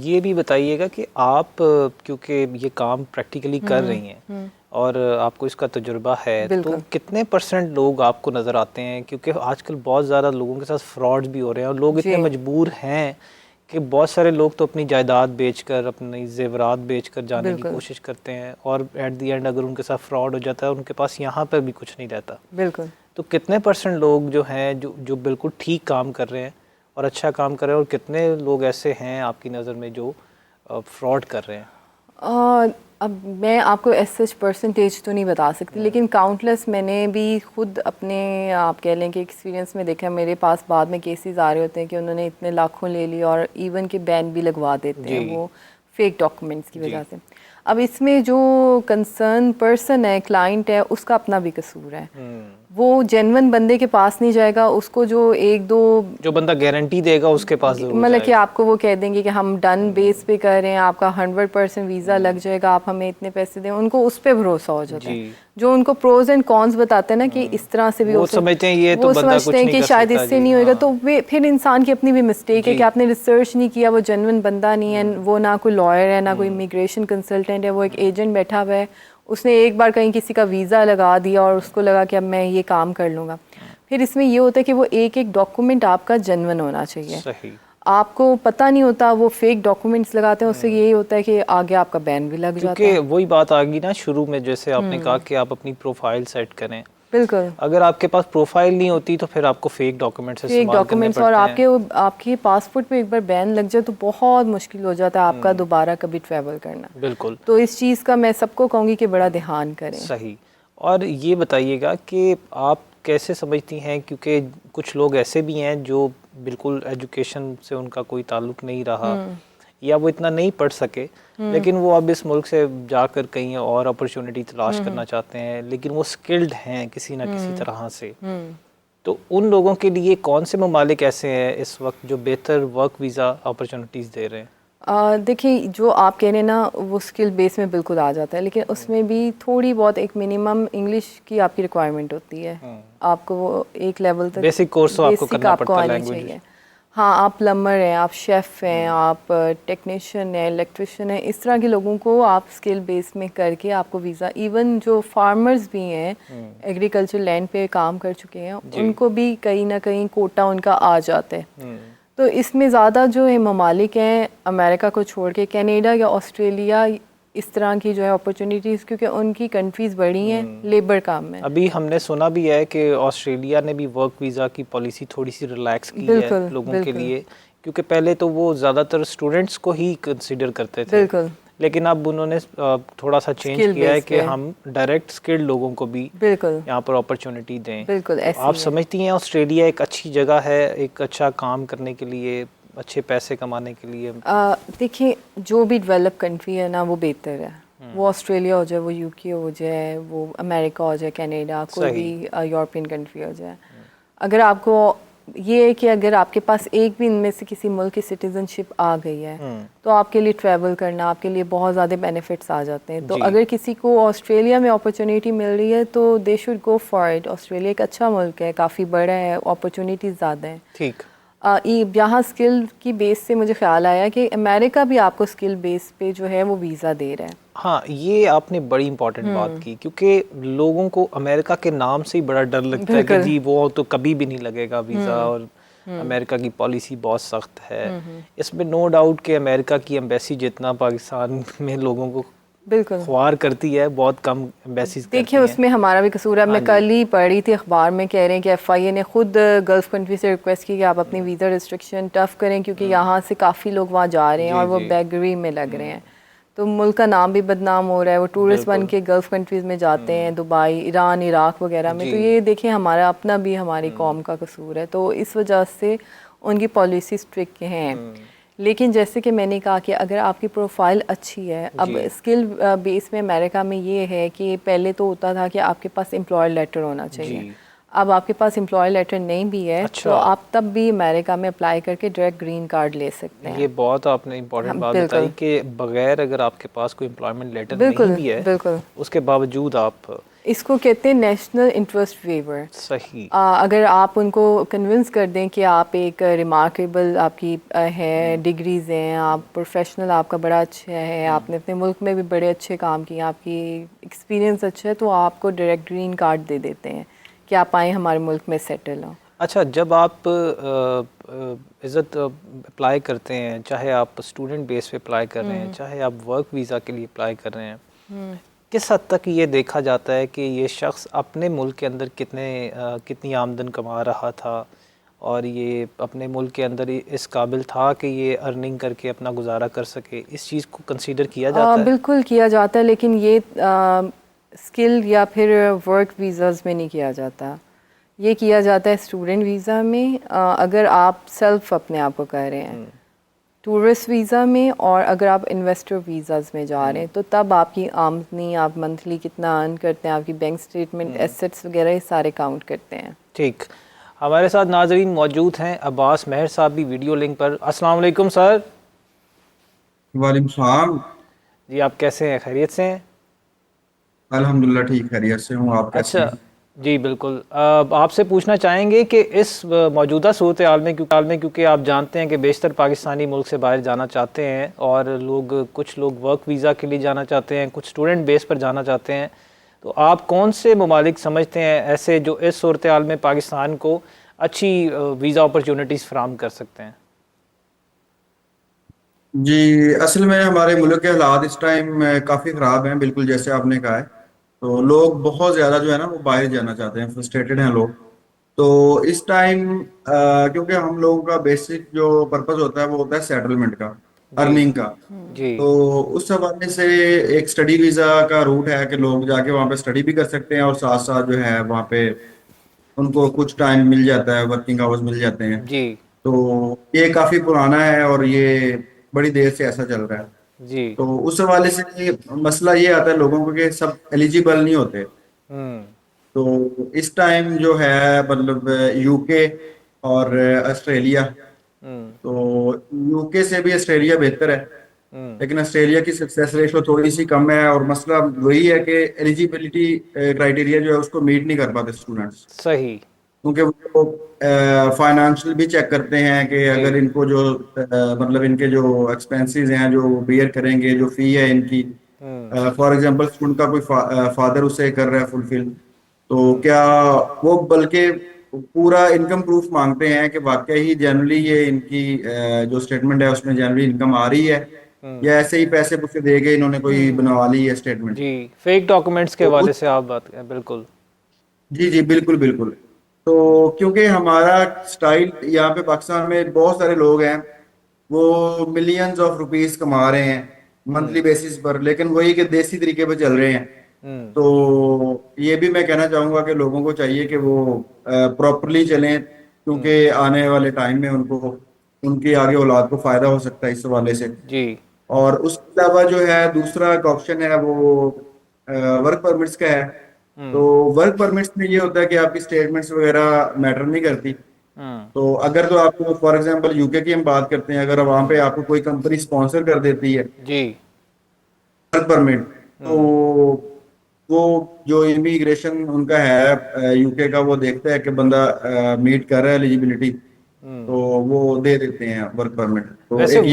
ये भी बताइएगा कि आप क्योंकि ये काम प्रैक्टिकली कर रही हैं और आपको इसका तजुर्बा है, तो कितने % लोग आपको नज़र आते हैं? क्योंकि आजकल बहुत ज़्यादा लोगों के साथ फ्रॉड भी हो रहे हैं और लोग इतने मजबूर हैं कि बहुत सारे लोग तो अपनी जायदाद बेचकर, अपनी जेवरात बेचकर जाने की कोशिश करते हैं और एट द एंड अगर उनके साथ फ्रॉड हो जाता है, उनके पास यहाँ पर भी कुछ नहीं रहता। बिल्कुल। तो कितने % लोग जो हैं जो बिल्कुल ठीक काम कर रहे हैं और अच्छा काम कर रहे हैं, और कितने लोग ऐसे हैं आपकी नज़र में जो फ्रॉड कर रहे हैं? अब मैं आपको सच परसेंटेज तो नहीं बता सकती, लेकिन काउंटलेस मैंने भी खुद अपने आप कह लें कि एक्सपीरियंस में देखा। मेरे पास बाद में केसेस आ रहे होते हैं कि उन्होंने इतने लाखों ले लिए और इवन के बैन भी लगवा देते हैं वो फेक डॉक्यूमेंट्स की वजह से। अब इसमें जो कंसर्न पर्सन है, क्लाइंट है, उसका अपना भी कसूर है। वो जेन्युइन बंदे के पास नहीं जाएगा, उसको जो एक दो जो बंदा गारंटी देगा उसके पास मतलब कि आपको वो कह देंगे कि हम डन बेस पे कर रहे हैं, आपका 100% वीज़ा लग जाएगा, आप हमें इतने पैसे दें, उनको उस पर भरोसा हो जाता है। जो उनको प्रोज एंड कॉन्स बताते हैं ना कि इस तरह से भी वो समझते हैं ये तो वो बंदा समझते हैं कि शायद इससे नहीं होएगा, तो वे फिर इंसान की अपनी भी मिस्टेक है कि आपने रिसर्च नहीं किया, वो जेन्युइन बंदा नहीं है, वो ना कोई लॉयर है, ना कोई इमिग्रेशन कंसल्टेंट है, वो एक एजेंट बैठा हुआ है, उसने एक बार कहीं किसी का वीज़ा लगा दिया और उसको लगा कि अब मैं ये काम कर लूँगा। फिर इसमें ये होता है कि वो एक एक डॉक्यूमेंट आपका जेन्युइन होना चाहिए। सही। आपको पता नहीं होता, वो फेक डॉक्यूमेंट्स लगाते हैं, उससे यही होता है कि आगे आपका बैन भी लग जाता है। क्योंकि वही बात आ गई ना शुरू में, जैसे आपने कहा कि आप अपनी प्रोफाइल सेट करें। बिल्कुल। अगर आपके पास प्रोफाइल नहीं होती तो फिर आपको फेक डॉक्यूमेंट्स इस्तेमाल करने पड़ते हैं। और आपके पासपोर्ट पे एक बार बैन लग जाए तो बहुत मुश्किल हो जाता है आपका दोबारा कभी ट्रैवल करना। बिल्कुल। तो इस चीज़ का मैं सबको कहूँगी कि बड़ा ध्यान करें। सही। और ये बताइएगा कि आप कैसे समझती हैं, क्योंकि कुछ लोग ऐसे भी हैं जो बिल्कुल एजुकेशन से उनका कोई ताल्लुक नहीं रहा या वो इतना नहीं पढ़ सके, लेकिन वो अब इस मुल्क से जाकर कहीं और अपॉर्चुनिटी तलाश करना चाहते हैं, लेकिन वो स्किल्ड हैं किसी ना किसी तरह से। तो उन लोगों के लिए कौन से ममालिक ऐसे हैं इस वक्त जो बेहतर वर्क वीज़ा अपॉर्चुनिटीज़ दे रहे हैं? देखिए, जो आप कह रहे हैं ना वो स्किल बेस में बिल्कुल आ जाता है, लेकिन उसमें भी थोड़ी बहुत एक मिनिमम इंग्लिश की आपकी रिक्वायरमेंट होती है। आपको वो एक लेवल तक बेसिक कोर्स तो आपको करना पड़ता है, लैंग्वेज। हाँ, आप प्लम्बर हैं, आप शेफ़ हैं, आप टेक्नीशियन हैं, इलेक्ट्रिशियन हैं, इस तरह के लोगों को आप स्किल बेस में करके आपको वीज़ा, इवन जो फार्मर्स भी हैं, एग्रीकल्चर लैंड पे काम कर चुके हैं, उनको भी कहीं ना कहीं कोटा उनका आ जाता है। तो इसमें ज़्यादा जो है ममालिक हैं अमेरिका को छोड़ के, कनाडा या ऑस्ट्रेलिया, इस तरह की जो है अपॉर्चुनिटीज़, क्योंकि उनकी कंट्रीज़ बड़ी हैं लेबर काम में। अभी हमने सुना भी है कि ऑस्ट्रेलिया ने भी वर्क वीज़ा की पॉलिसी थोड़ी सी रिलैक्स की है लोगों के लिए, क्योंकि पहले तो वो ज़्यादातर स्टूडेंट्स को ही कंसिडर करते थे, लेकिन अब उन्होंने थोड़ा सा चेंज किया है कि हम डायरेक्ट स्किल्ड लोगों को भी यहाँ पर अपॉर्चुनिटी दें। बिल्कुल। आप समझती हैं ऑस्ट्रेलिया एक अच्छी जगह है एक अच्छा काम करने के लिए, अच्छे पैसे कमाने के लिए? देखिए, जो भी डेवलप कंट्री है ना वो बेहतर है। वो ऑस्ट्रेलिया हो जाए, वो यूके हो जाए, वो अमेरिका हो जाए, कनाडा, कोई भी यूरोपियन कंट्री हो जाए। अगर आपको ये है कि अगर आपके पास एक भी इनमें से किसी मुल्क की सिटीजनशिप आ गई है तो आपके लिए ट्रैवल करना, आपके लिए बहुत ज़्यादा बेनिफिट्स आ जाते हैं। तो अगर किसी को ऑस्ट्रेलिया में अपॉर्चुनिटी मिल रही है तो they should go for it. Australia एक अच्छा मुल्क है, काफ़ी बड़ा है, अपॉर्चुनिटीज़ ज़्यादा हैं। ठीक। यहाँ स्किल की बेस से मुझे ख्याल आया कि अमेरिका भी आपको स्किल बेस पे जो है वो वीज़ा दे रहा है। हाँ, ये आपने बड़ी इंपॉर्टेंट बात की, क्योंकि लोगों को अमेरिका के नाम से ही बड़ा डर लगता है कि जी वो तो कभी भी नहीं लगेगा वीज़ा, और अमेरिका की पॉलिसी बहुत सख्त है। इसमें नो डाउट कि अमेरिका की एम्बेसी जितना पाकिस्तान में लोगों को बिल्कुल ख्वार करती है, बहुत कम एम्बेसीज करती हैं। देखिए, उसमें हमारा भी कसूर है। मैं कल ही पढ़ी थी अखबार में, कह रहे हैं कि FIA ने खुद गल्फ़ कंट्री से रिक्वेस्ट की कि आप अपनी वीज़ा रिस्ट्रिक्शन टफ करें, क्योंकि यहाँ से काफ़ी लोग वहाँ जा रहे हैं और वो बेगरी में लग रहे हैं। तो मुल्क का नाम भी बदनाम हो रहा है, वो टूरिस्ट बन के गल्फ़ कंट्रीज़ में जाते हैं, दुबई, ईरान, इराक वगैरह में। तो ये देखिए हमारा अपना भी, हमारी कौम का कसूर है। तो इस वजह से उनकी पॉलिसी स्ट्रिक्ट हैं। लेकिन जैसे कि मैंने कहा कि अगर आपकी प्रोफाइल अच्छी है, अब स्किल बेस में अमेरिका में ये है कि पहले तो होता था कि आपके पास एम्प्लॉयर लेटर होना चाहिए। अब आपके पास एम्प्लॉयर लेटर नहीं भी है तो आप तब भी अमेरिका में अप्लाई करके डायरेक्ट ग्रीन कार्ड ले सकते हैं। ये बहुत आपने इम्पोर्टेंट बात बताई कि बगैर अगर आपके पास कोई एम्प्लॉयमेंट लेटर नहीं भी है, उसके बावजूद आप इसको कहते हैं नेशनल इंटरेस्ट वेवर। सही। अगर आप उनको कन्विंस कर दें कि आप एक रिमार्केबल आपकी है, डिग्रीज़ हैं, आप प्रोफेशनल आपका बड़ा अच्छा है, आपने अपने मुल्क में भी बड़े अच्छे काम किए, आपकी एक्सपीरियंस अच्छा है, तो आपको डायरेक्ट ग्रीन कार्ड दे देते हैं कि आप आएँ हमारे मुल्क में सेटल हों। अच्छा, जब आप इज़्ज़त अप्लाई करते हैं, चाहे आप स्टूडेंट बेस पे अप्लाई कर रहे हैं, चाहे आप वर्क वीज़ा के लिए अप्लाई कर रहे हैं, किस हद तक ये देखा जाता है कि ये शख्स अपने मुल्क के अंदर कितनी आमदन कमा रहा था और ये अपने मुल्क के अंदर इस काबिल था कि ये अर्निंग करके अपना गुजारा कर सके? इस चीज़ को कंसीडर किया जाता है? बिल्कुल किया जाता है, लेकिन ये स्किल या फिर वर्क वीज़ाज़ में नहीं किया जाता। ये किया जाता है स्टूडेंट वीज़ा में, अगर आप सेल्फ अपने आप को कर रहे हैं, टूरिस्ट वीज़ा में, और अगर आप इन्वेस्टर वीज़ाज़ में जा रहे हैं तो तब आपकी आमदनी, आप मंथली कितना अर्न करते हैं, आपकी बैंक स्टेटमेंट, एसेट्स वगैरह, ये सारे काउंट करते हैं। ठीक। हमारे साथ नाजरीन मौजूद हैं अब्बास महर साहब भी वीडियो लिंक पर। अस्सलाम वालेकुम सर। वालेकुम सलाम। जी, आप कैसे हैं? खैरियत से हैं? अल्हम्दुलिल्लाह ठीक खैरियत से हूँ। आप कैसे अच्छा हैं? जी, बिल्कुल। आपसे पूछना चाहेंगे कि इस मौजूदा सूरत हाल में, क्योंकि आप जानते हैं कि बेशतर पाकिस्तानी मुल्क से बाहर जाना चाहते हैं और कुछ लोग वर्क वीज़ा के लिए जाना चाहते हैं, कुछ स्टूडेंट बेस पर जाना चाहते हैं, तो आप कौन से ममालिक समझते हैं ऐसे जो इस सूरत हाल में पाकिस्तान को अच्छी वीज़ा अपॉर्चुनिटीज़ फराहम कर सकते हैं? जी, असल में हमारे मुल्क के हालात इस टाइम काफ़ी ख़राब हैं, बिल्कुल जैसे आपने कहा है। तो लोग बहुत ज़्यादा जो है ना वो बाहर जाना चाहते हैं, फ्रस्ट्रेटेड हैं लोग। तो इस टाइम क्योंकि हम लोगों का बेसिक जो पर्पस होता है वो होता है सेटलमेंट का, जी। अर्निंग का। जी। तो उस हवाले से एक स्टडी वीज़ा का रूट है कि लोग जाके वहाँ पे स्टडी भी कर सकते हैं और साथ साथ जो है वहाँ पे उनको कुछ टाइम मिल जाता है, वर्किंग आवर्स मिल जाते हैं। जी। तो ये काफी पुराना है और ये बड़ी देर से ऐसा चल रहा है। जी। तो उस हवाले से मसला ये आता है लोगों को कि सब एलिजिबल नहीं होते। हम्म। तो इस टाइम जो है मतलब यूके और ऑस्ट्रेलिया, हम्म। तो यूके से भी ऑस्ट्रेलिया बेहतर है, हम्म। लेकिन ऑस्ट्रेलिया की सक्सेस रेशो थोड़ी सी कम है और मसला वही है कि एलिजिबिलिटी क्राइटेरिया जो है उसको मीट नहीं कर पाते स्टूडेंट्स। सही। क्योंकि वो फाइनेंशियल भी चेक करते हैं कि जी। अगर इनको जो मतलब इनके जो एक्सपेंसेस हैं जो बियर करेंगे, जो फी है इनकी, हम्म। फॉर एग्जांपल उनका कोई फादर उसे कर रहा है फुलफिल, तो हम्म। क्या वो बल्कि पूरा इनकम प्रूफ मांगते हैं कि वाकई ही जनरली ये इनकी जो स्टेटमेंट है उसमें जनरली इनकम आ रही है, हम्म। या ऐसे ही पैसे पुसे दे के इन्होंने कोई बनवा ली है स्टेटमेंट। जी, फेक डॉक्यूमेंट्स के तो हवाले उस से आप बात करें, बिल्कुल। जी जी बिल्कुल बिल्कुल। तो क्योंकि हमारा स्टाइल यहाँ पे पाकिस्तान में बहुत सारे लोग हैं वो मिलियंस ऑफ रुपीस कमा रहे हैं हम्म। मंथली बेसिस पर, लेकिन वही के देसी तरीके पे चल रहे हैं। हम्म। तो ये भी मैं कहना चाहूंगा कि लोगों को चाहिए कि वो प्रॉपरली चलें, हम्म। क्योंकि आने वाले टाइम में उनको उनकी आगे औलाद को फायदा हो सकता है इस हवाले से। जी। और उसके अलावा जो है दूसरा एक ऑप्शन है वो वर्क परमिट्स का है। तो हम्म। वर्क परमिट्स में ये होता है कि आपकी स्टेटमेंट्स वगैरह मैटर नहीं करती। हम्म। तो अगर तो आपको फॉर एग्जांपल यूके की हम बात करते हैं, अगर वहां पे आपको कोई कंपनी स्पॉन्सर कर देती है जी। वर्क परमिट, तो हम्म। वो जो इमिग्रेशन उनका है यूके का, वो देखता है कि बंदा मीट कर रहा है एलिजिबिलिटी, हम्म। तो वो दे देते हैं वर्क परमिट। तो वैसे एक